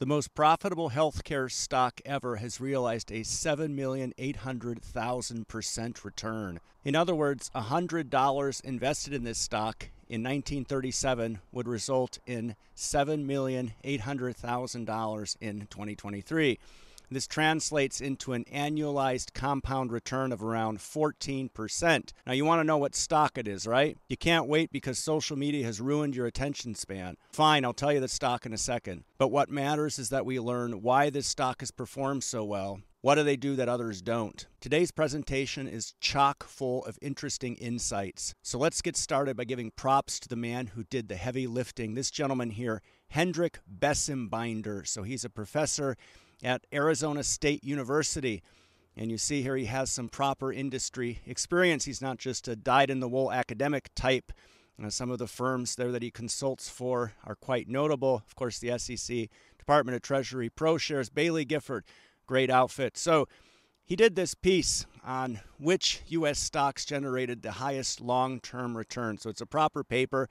The most profitable healthcare stock ever has realized a 7,800,000% return. In other words, $100 invested in this stock in 1937 would result in $7,800,000 in 2023. This translates into an annualized compound return of around 14%. Now, you want to know what stock it is, right? You can't wait because social media has ruined your attention span. Fine, I'll tell you the stock in a second. But what matters is that we learn why this stock has performed so well. What do they do that others don't? Today's presentation is chock full of interesting insights. So let's get started by giving props to the man who did the heavy lifting. This gentleman here, Hendrik Bessembinder. So he's a professor at Arizona State University. And you see here he has some proper industry experience. He's not just a dyed-in-the-wool academic type. Some of the firms there that he consults for are quite notable. Of course, the SEC, Department of Treasury, ProShares, Bailey Gifford, great outfit. So he did this piece on which U.S. stocks generated the highest long-term return. So it's a proper paper.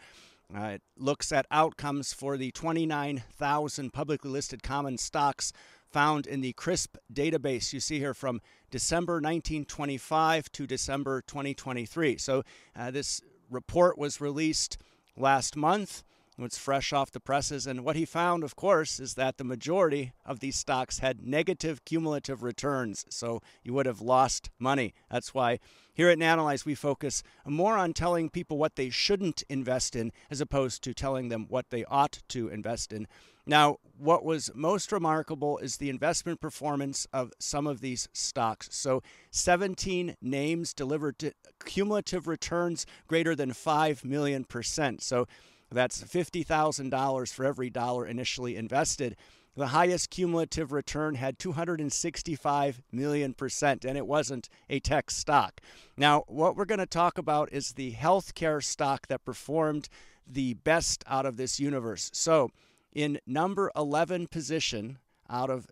It looks at outcomes for the 29,000 publicly listed common stocks found in the CRISP database. You see here from December 1925 to December 2023. So this report was released last month. It's fresh off the presses. And what he found, of course, is that the majority of these stocks had negative cumulative returns. So you would have lost money. That's why here at Nanalyze, we focus more on telling people what they shouldn't invest in as opposed to telling them what they ought to invest in. Now, what was most remarkable is the investment performance of some of these stocks. So 17 names delivered cumulative returns greater than 5 million%. So that's $50,000 for every dollar initially invested. The highest cumulative return had 265 million%, and it wasn't a tech stock. Now, what we're going to talk about is the healthcare stock that performed the best out of this universe. So in number 11 position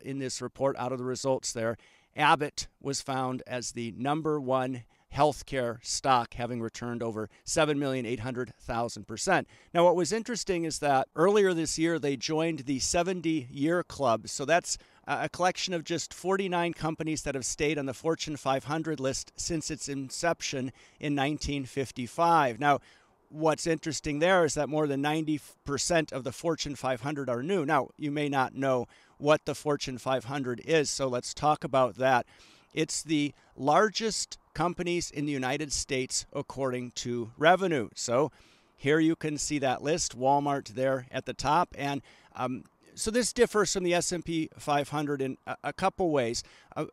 in this report, out of the results there, Abbott was found as the number one healthcare stock, having returned over 7,800,000%. Now, what was interesting is that earlier this year, they joined the 70-year club. So that's a collection of just 49 companies that have stayed on the Fortune 500 list since its inception in 1955. Now, what's interesting there is that more than 90% of the Fortune 500 are new. Now, you may not know what the Fortune 500 is, so let's talk about that. It's the largest companies in the United States according to revenue. So here you can see that list, Walmart there at the top. And so this differs from the S&P 500 in a couple ways.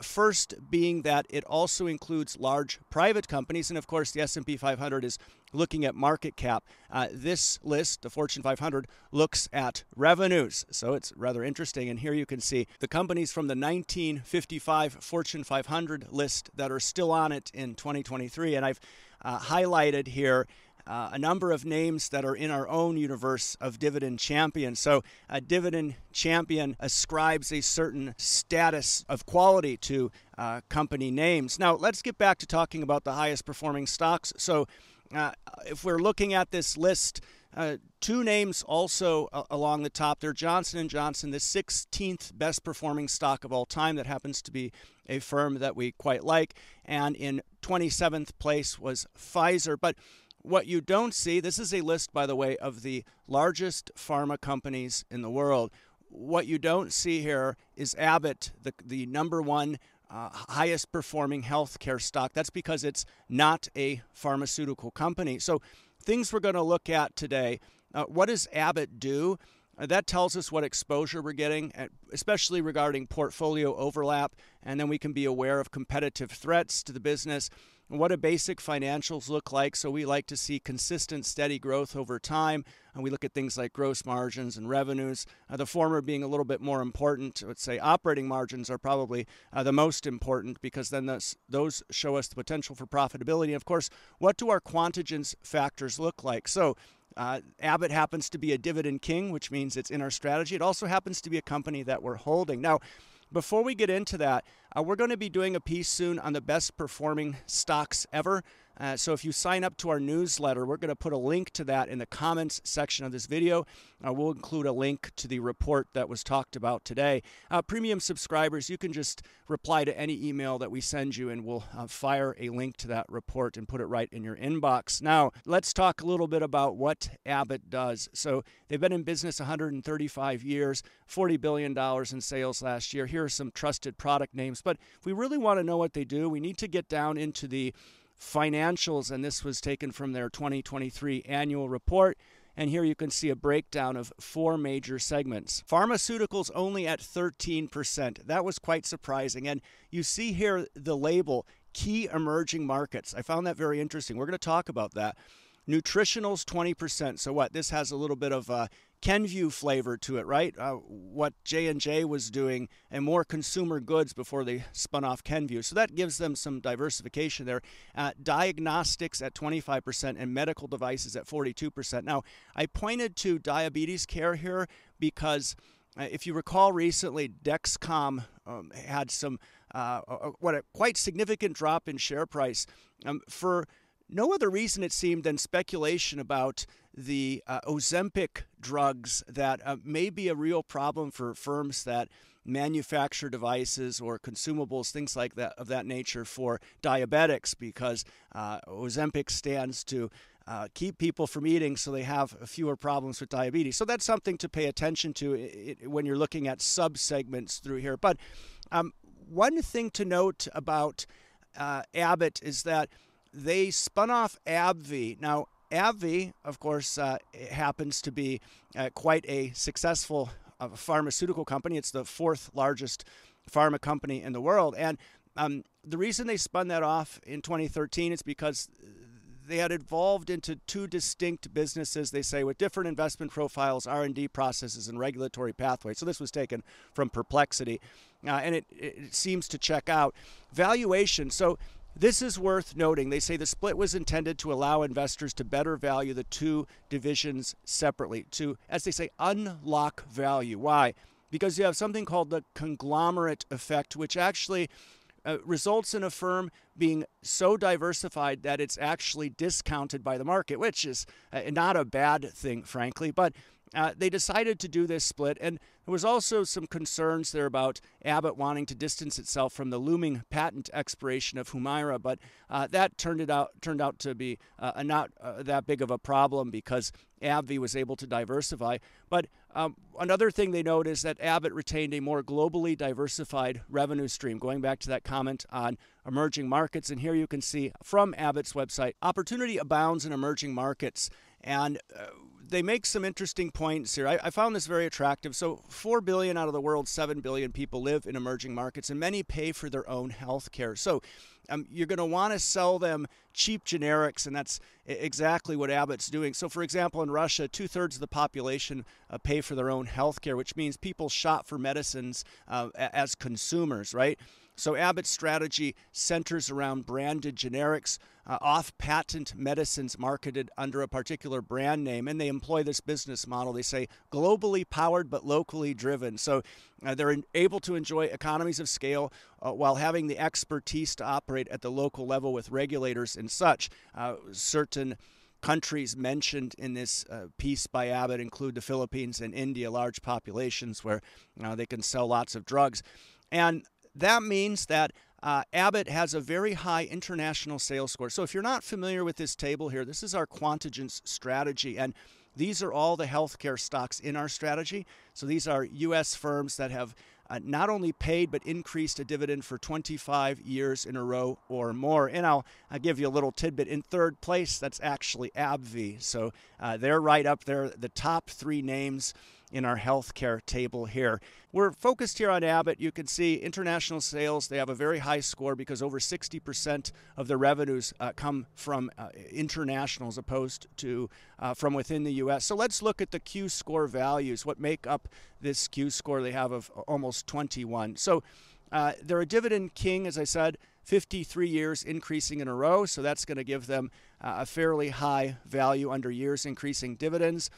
First being that it also includes large private companies. And of course, the S&P 500 is looking at market cap. This list, the Fortune 500, looks at revenues. So it's rather interesting. And here you can see the companies from the 1955 Fortune 500 list that are still on it in 2023. And I've highlighted here a number of names that are in our own universe of Dividend Champion. So a Dividend Champion ascribes a certain status of quality to company names. Now, let's get back to talking about the highest performing stocks. So if we're looking at this list, two names also along the top. They're Johnson & Johnson, the 16th best performing stock of all time. That happens to be a firm that we quite like. And in 27th place was Pfizer. But what you don't see, this is a list, by the way, of the largest pharma companies in the world. What you don't see here is Abbott, the number one highest performing healthcare stock. That's because it's not a pharmaceutical company. So things we're going to look at today, what does Abbott do? That tells us what exposure we're getting, especially regarding portfolio overlap, and then we can be aware of competitive threats to the business. What do basic financials look like? So we like to see consistent, steady growth over time. And we look at things like gross margins and revenues, the former being a little bit more important. Let's say operating margins are probably the most important because then those show us the potential for profitability. And of course, what do our Quantigence factors look like? So Abbott happens to be a dividend king, which means it's in our strategy. It also happens to be a company that we're holding. Now, before we get into that, we're going to be doing a piece soon on the best performing stocks ever. So if you sign up to our newsletter, we're going to put a link to that in the comments section of this video. We'll include a link to the report that was talked about today. Premium subscribers, you can just reply to any email that we send you, and we'll fire a link to that report and put it right in your inbox. Now, let's talk a little bit about what Abbott does. So they've been in business 135 years, $40 billion in sales last year. Here are some trusted product names. But if we really want to know what they do, we need to get down into the financials, and this was taken from their 2023 annual report. And here you can see a breakdown of 4 major segments. Pharmaceuticals only at 13%. That was quite surprising. And you see here the label, key emerging markets. I found that very interesting. We're going to talk about that. Nutritionals, 20%. So what? This has a little bit of Kenvue flavor to it, right? What J&J was doing, and more consumer goods before they spun off Kenvue. So that gives them some diversification there. Diagnostics at 25% and medical devices at 42%. Now, I pointed to diabetes care here because if you recall recently, Dexcom had some a quite significant drop in share price for no other reason, it seemed, than speculation about the Ozempic drugs that may be a real problem for firms that manufacture devices or consumables, things like that of that nature for diabetics, because Ozempic stands to keep people from eating so they have fewer problems with diabetes. So that's something to pay attention to when you're looking at sub-segments through here. But one thing to note about Abbott is that they spun off AbbVie. Now, AbbVie, of course, happens to be quite a successful pharmaceutical company. It's the 4th largest pharma company in the world. And the reason they spun that off in 2013 is because they had evolved into 2 distinct businesses, they say, with different investment profiles, R&D processes, and regulatory pathways. So this was taken from Perplexity, and it seems to check out. Valuation. So this is worth noting. They say the split was intended to allow investors to better value the 2 divisions separately, to, as they say, unlock value. Why? Because you have something called the conglomerate effect, which actually results in a firm being so diversified that it's actually discounted by the market, which is not a bad thing, frankly. But they decided to do this split, and there was also some concerns there about Abbott wanting to distance itself from the looming patent expiration of Humira, but that turned out to be not that big of a problem because AbbVie was able to diversify. But another thing they note is that Abbott retained a more globally diversified revenue stream, going back to that comment on emerging markets. And here you can see from Abbott's website, opportunity abounds in emerging markets. And they make some interesting points here. I found this very attractive. So 4 billion out of the world's 7 billion people live in emerging markets, and many pay for their own health care. So you're going to want to sell them cheap generics, and that's exactly what Abbott's doing. So, for example, in Russia, 2/3 of the population pay for their own health care, which means people shop for medicines as consumers, right? So Abbott's strategy centers around branded generics, off-patent medicines marketed under a particular brand name, and they employ this business model. They say globally powered but locally driven. So they're able to enjoy economies of scale while having the expertise to operate at the local level with regulators and such. Certain countries mentioned in this piece by Abbott include the Philippines and India, large populations where they can sell lots of drugs. And that means that Abbott has a very high international sales score. So if you're not familiar with this table here, this is our Quantigence strategy. And these are all the healthcare stocks in our strategy. So these are U.S. firms that have not only paid but increased a dividend for 25 years in a row or more. And I'll give you a little tidbit. In 3rd place, that's actually AbbVie. So they're right up there, the top 3 names in our healthcare table here. We're focused here on Abbott. You can see international sales. They have a very high score because over 60% of their revenues come from international as opposed to from within the U.S. So let's look at the Q score values, what make up this Q score they have of almost 21. So they're a dividend king, as I said, 53 years increasing in a row. So that's going to give them a fairly high value under years increasing dividends.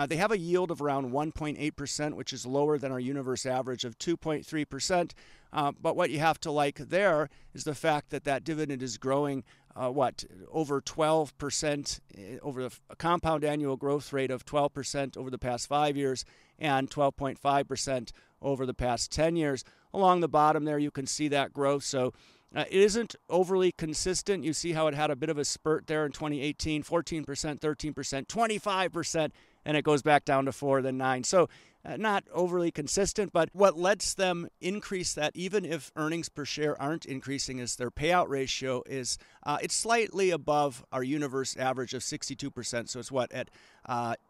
They have a yield of around 1.8%, which is lower than our universe average of 2.3%. But what you have to like there is the fact that that dividend is growing, over 12%, over a compound annual growth rate of 12% over the past 5 years and 12.5% over the past 10 years. Along the bottom there, you can see that growth. So it isn't overly consistent. You see how it had a bit of a spurt there in 2018, 14%, 13%, 25%, and it goes back down to 4, then 9. So not overly consistent, but what lets them increase that, even if earnings per share aren't increasing, is their payout ratio is it's slightly above our universe average of 62%. So it's at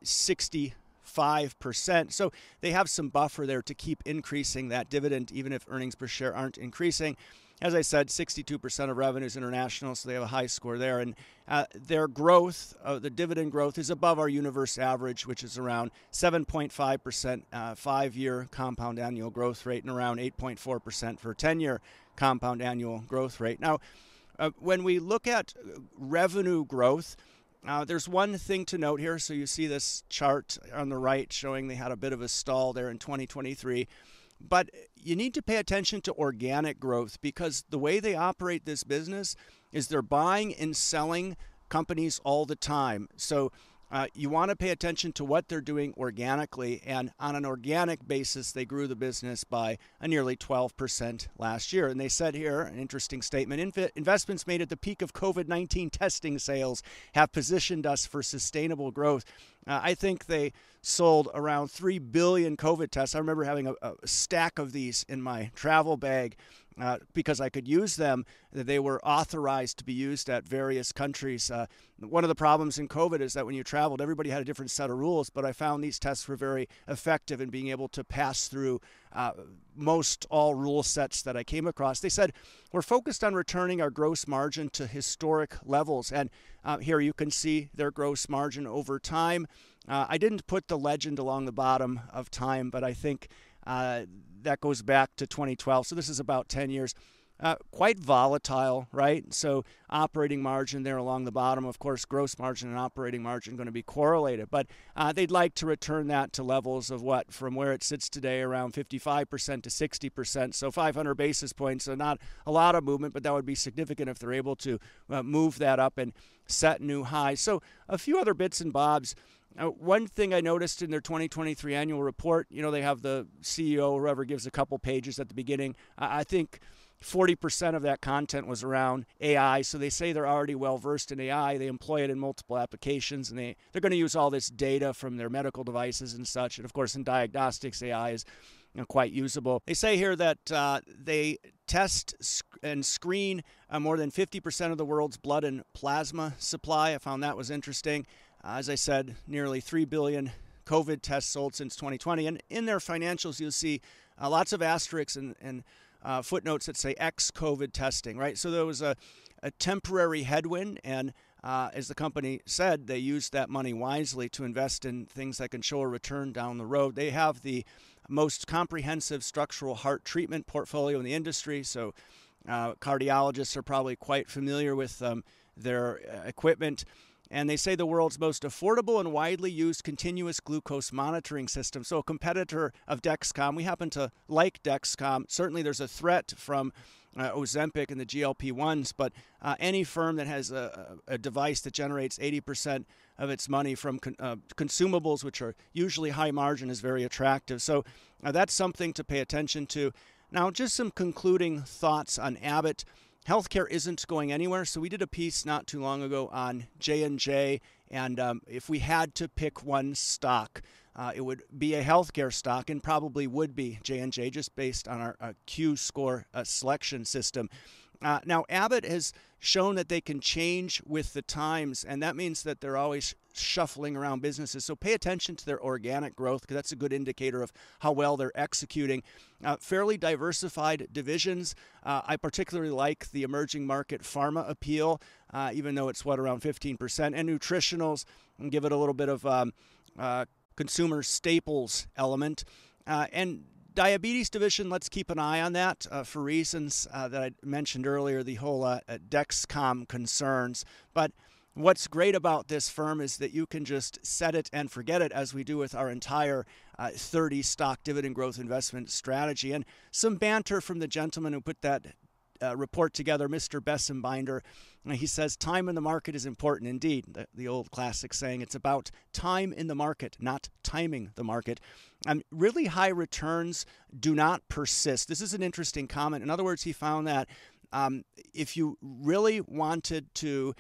65%. So they have some buffer there to keep increasing that dividend, even if earnings per share aren't increasing. As I said, 62% of revenue is international, so they have a high score there. And their growth, the dividend growth, is above our universe average, which is around 7.5% 5-year compound annual growth rate and around 8.4% for 10-year compound annual growth rate. Now, when we look at revenue growth, there's one thing to note here. So you see this chart on the right showing they had a bit of a stall there in 2023. But you need to pay attention to organic growth, because the way they operate this business is they're buying and selling companies all the time. So you want to pay attention to what they're doing organically. And on an organic basis, they grew the business by a nearly 12% last year. And they said here, an interesting statement, investments made at the peak of COVID-19 testing sales have positioned us for sustainable growth. I think they sold around 3 billion COVID tests. I remember having a stack of these in my travel bag because I could use them. They were authorized to be used at various countries. One of the problems in COVID is that when you traveled, everybody had a different set of rules, but I found these tests were very effective in being able to pass through most all rule sets that I came across. They said, we're focused on returning our gross margin to historic levels. And here you can see their gross margin over time. I didn't put the legend along the bottom of time, but I think that goes back to 2012. So this is about 10 years. Quite volatile, right? So operating margin there along the bottom, of course, gross margin and operating margin going to be correlated. But they'd like to return that to levels of from where it sits today, around 55% to 60%. So 500 basis points. So not a lot of movement, but that would be significant if they're able to move that up and set new highs. So a few other bits and bobs. One thing I noticed in their 2023 annual report, they have the CEO, whoever gives a couple pages at the beginning. I think 40% of that content was around AI. So they say they're already well versed in AI. They employ it in multiple applications, and they're going to use all this data from their medical devices and such. And of course, in diagnostics, AI is quite usable. They say here that they test and screen more than 50% of the world's blood and plasma supply. I found that was interesting. As I said, nearly 3 billion COVID tests sold since 2020. And in their financials, you'll see lots of asterisks and footnotes that say ex-COVID testing, right? So there was a temporary headwind, and as the company said, they used that money wisely to invest in things that can show a return down the road. They have the most comprehensive structural heart treatment portfolio in the industry, so cardiologists are probably quite familiar with their equipment. And they say the world's most affordable and widely used continuous glucose monitoring system. So a competitor of Dexcom. We happen to like Dexcom. Certainly there's a threat from Ozempic and the GLP-1s, but any firm that has a device that generates 80% of its money from consumables, which are usually high margin, is very attractive. So that's something to pay attention to. Now, just some concluding thoughts on Abbott. Healthcare isn't going anywhere. So we did a piece not too long ago on J&J, and if we had to pick one stock, it would be a healthcare stock, and probably would be J&J just based on our Q-score selection system. Now, Abbott has shown that they can change with the times, and that means that they're always shuffling around businesses. So pay attention to their organic growth, because that's a good indicator of how well they're executing. Fairly diversified divisions. I particularly like the emerging market pharma appeal, even though it's around 15%, and nutritionals, and give it a little bit of consumer staples element. And diabetes division, let's keep an eye on that for reasons that I mentioned earlier, the whole Dexcom concerns. But what's great about this firm is that you can just set it and forget it, as we do with our entire 30 stock dividend growth investment strategy. And some banter from the gentleman who put that report together, Mr. Bessenbinder. He says, time in the market is important indeed. The old classic saying, it's about time in the market, not timing the market. Really high returns do not persist. This is an interesting comment. In other words, he found that if you really wanted to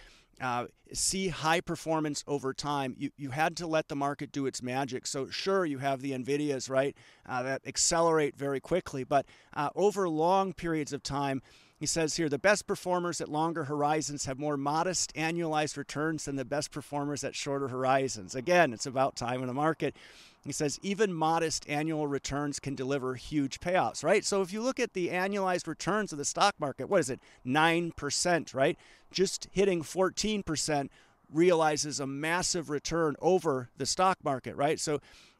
see high performance over time, you had to let the market do its magic. So sure, you have the NVIDIAs, right, that accelerate very quickly, but over long periods of time, he says here, the best performers at longer horizons have more modest annualized returns than the best performers at shorter horizons. Again, it's about time in the market. He says even modest annual returns can deliver huge payouts, right? So if you look at the annualized returns of the stock market, what is it? 9%, right? Just hitting 14% realizes a massive return over the stock market, right? So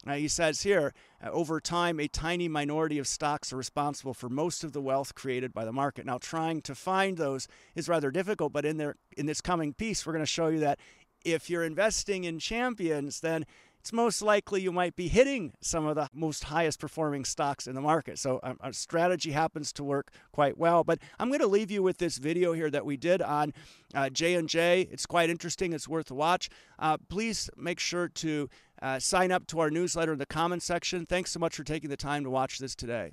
he says here, over time, a tiny minority of stocks are responsible for most of the wealth created by the market. Now, trying to find those is rather difficult, but in this coming piece, we're going to show you that if you're investing in champions, then it's most likely you might be hitting some of the most highest performing stocks in the market. So our strategy happens to work quite well. But I'm going to leave you with this video here that we did on J&J. It's quite interesting. It's worth a watch. Please make sure to sign up to our newsletter in the comments section. Thanks so much for taking the time to watch this today.